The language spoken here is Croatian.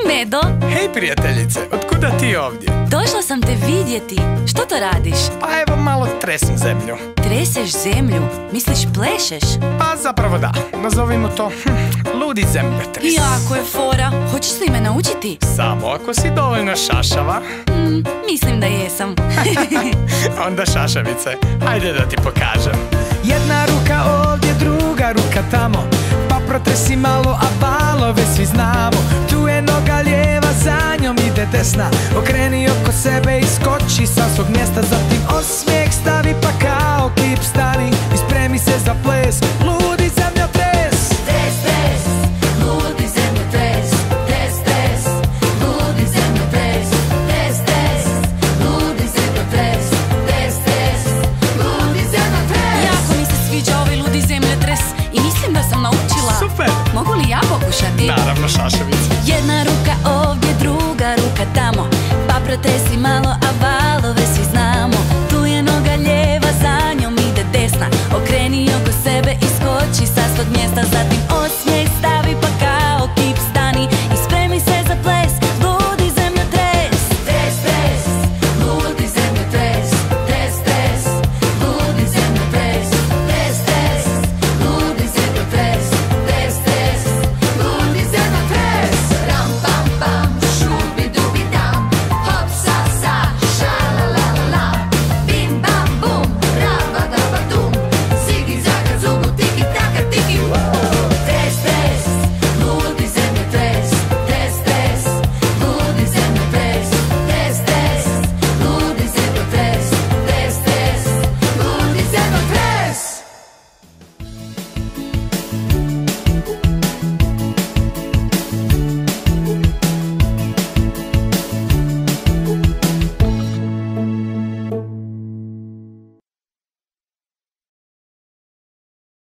Nedo? Hej prijateljice, otkuda ti ovdje? Došla sam te vidjeti. Što to radiš? Pa evo malo tresem zemlju. Treseš zemlju? Misliš plešeš? Pa zapravo da, nazovimo to ludi zemljotres. Jako je fora. Hoćeš li me naučiti? Samo ako si dovoljno šašava. Mislim da jesam. Onda šašavice, hajde da ti pokažem. Jedna ruka ovdje, druga ruka tamo, pa protresi malo, a valove svi znamo. Tu je noga lijeva, za njom ide desna. Okreni oko sebe i skoči sa svog mjesta. Zatim osmijeh stavi pa kao kip stani i spremi se za ples. Ludi zemljotres. Tres, tres, ludi zemljotres. Tres, tres, ludi zemljotres. Tres, tres, ludi zemljotres. Tres, tres, ludi zemljotres. Jako mi se sviđa ovaj ludi zemljotres i mislim da sam naučila. Super! Mogu li ja pokušati? Naravno šašavice. Jedna ruka ovdje, druga ruka tamo, pa protresi malo, a valove svi znamo. Tu je noga lijeva, za njom ide desna. Okreni oko sebe i skoči sa svog mjesta. Zatim osmijeh